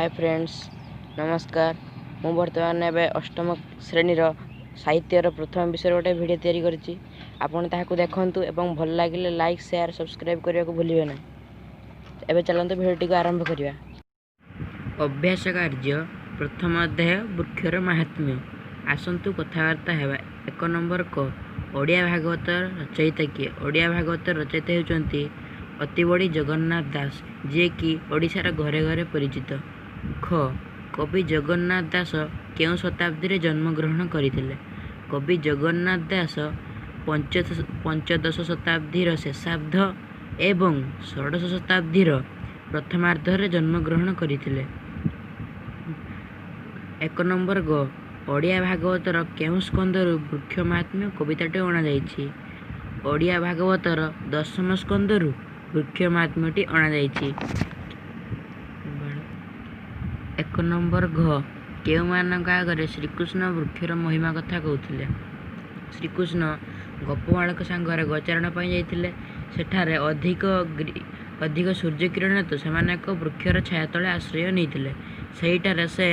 Hi friends नमस्कार मु बर्तमान एवं अष्टम श्रेणी साहित्यर प्रथम विषय गोटे भिडियो तैयारी करिछि आपण ताहाकु देखंतु एवं भल लागिले लाइक शेयर सब्सक्राइब करने को भूलिबे ना। एबे चलंतु भिडियोटी को आरंभ करिया। अभ्यास कार्य प्रथम अध्याय वृक्षर महात्म्य। आसंतु कथावार्ता हेबा। 1 नंबर क ओडिया भागवत रचयिता किए? ओडिया भागवत रचयिता हेउचंती अति बड़ी जगन्नाथ दास, जे कि ओडिशार घरे घरे परिचित। ख कवि जगन्नाथ दास केउं शताब्दी रे जन्म ग्रहण करथिले? कवि जगन्नाथ दास पंचदश शताब्दी शेषार्ध एवं षोडश शताब्दी प्रथमार्ध रे जन्म ग्रहण करथिले। 1 नंबर ग ओडिया भागवतर केउं स्कंदरु वृक्ष महात्म्य कविताटी अणा जाइछि? ओडिया भागवतर 10म स्कंदरु वृक्ष महात्म्यटी अणा जाइछि। 1 नंबर घ केउं मानक आगरे श्रीकृष्ण वृक्षर महिमा कथा कहउथिले? श्रीकृष्ण गोपबालक सांगरे गोचारण पई जाइथिले। सेठारे अधिक सूर्य किरण तो सेमाने एक वृक्षर छाया तले आश्रय नैथिले। सेहिटारे से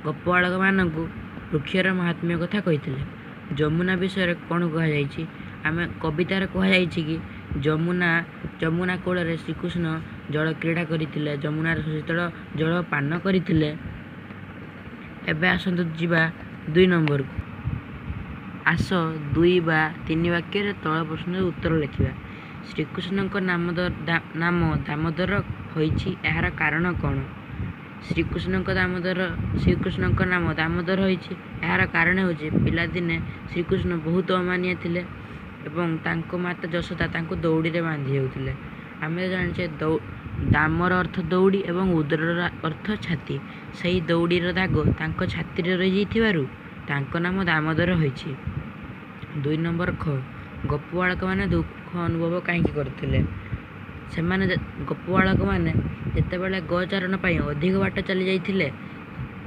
गोपबालक मानकु वृक्षर महात्म्य कथा कहिथिले। जमुना विषय कोन कहा जाइछि? आमे कवितार कहा जाइछि कि जमुना कोଳରେ श्रीकृष्ण जल क्रीड़ा करथिले, जमुनार शीतल जल पान करथिले। एबे आसंतु जिबा 2 नंबर को। आस 2 बा 3 वाक्य रे तळ प्रश्न उत्तर लिखिबा। श्रीकृष्णक नाम दामोदर होइछि, एहार कारण कोन? श्रीकृष्णक नाम दामोदर होइछि, एहार कारण होछि पिला दिने श्रीकृष्ण बहुत अमानिया थिले एवं तांको माता यशोदा तांको दौड़ी रे बांधी हेउथिले। आमे जानिछे दामर अर्थ दौड़ी एवं उदरर अर्थ छाती। सही दौड़ीर दाग तांको छाती रे रहि जैथिबारु तांको नाम दामोदर होइछि। 2 नंबर ख गोपबालक माने दुख अनुभव काहे करथिले? सेमाने गोपबालक माने जेतेबेले गोचारण पई अधिक बाट चली जाइथिले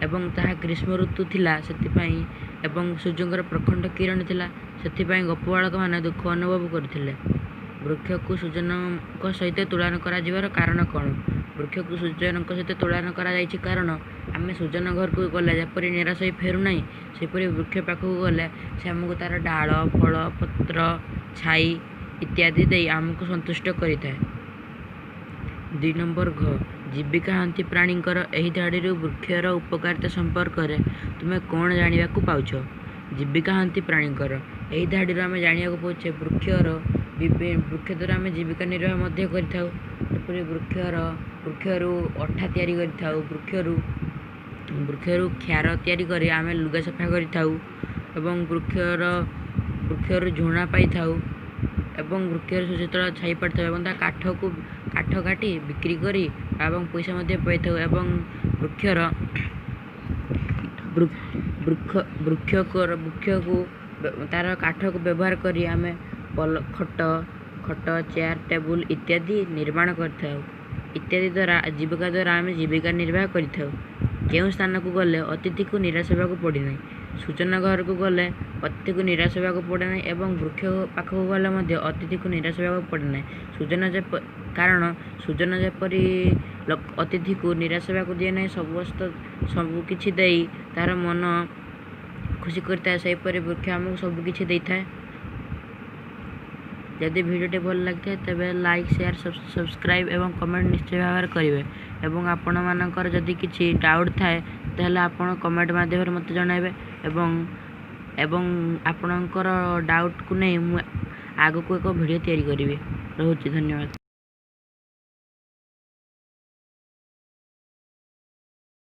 एवं ताहा ग्रीष्म ऋतु थिला सेतिपई एवं सूर्यंकर प्रखंड किरण थिला, सेतिपई गोपबालक माने दुख अनुभव करथिले। वृक्ष को सूर्यनक सहित तुलना करा जिवार कारण कोन? वृक्ष को सूर्यनक सहित तुलना करा जाइछि कारण आमे सूर्यन घर को गले जेपरि निराश होई फेरु नाही, सेपरि वृक्ष पाखु गले से हमकु तार डाळ फल पत्र छाई इत्यादि देई हमकु संतुष्ट करिथाय। 2 नंबर घ जीविका हंती प्राणींकर एही धाड़ी वृक्षर उपकारिता संपर्क रे तुमे कोन जानिबा को पाउछ? जीविका हंती प्राणींकर एही धाड़ी आमे जानिया को पाउछे वृक्ष द्वारा आमे जीविका निर्वाह मध्य करिथाउ। एपरि वृक्षरु अठा तयारी करिथाउ, वृक्षरु ख्यार तयारी करी आमे लुगा सफा करिथाउ एवं वृक्षरु झुणा पाइथाउ एवं वृक्षर सुचितल छाई पड़थाउ एवं ता काठ काटी बिक्री करी एवं पैसा मध्य पाइथाउ एवं वृक्ष को तार काठ को व्यवहार करी आमे खट चेयर टेबुल इत्यादि निर्माण करथाउ। इत्यादि द्वारा जीविका द्वारा आमे जीविका निर्वाह करिथाउ। केउं स्थान को गले अतिथि को निराश होबा को पड़े नाही? सूचना घर को गले अतिथि को निराश होबा को पड़े नाही एवं वृक्ष पाख को गले मध्य अतिथि को निराश होबा को पड़े नाही। कारण सूचना जेपरि अतिथि को निराश होबा को दिए नाही, सब किछि देई तार मन खुशी करता है, सेपरि वृक्ष हमको सब किछि देइथाय। यदि भिडियोटी भल लगता है तेबे लाइक शेयर सब्सक्राइब एवं कमेंट निश्चय भाव करेंगे एवं आपण मानकर जदि किछि डाउट थाए ताहले आपण कमेंट माध्यम मते जणाइबे एवं आपणकर डाउट को नै मु आगो को एक भिडियो तैयारी करिवे। रहूछि, धन्यवाद।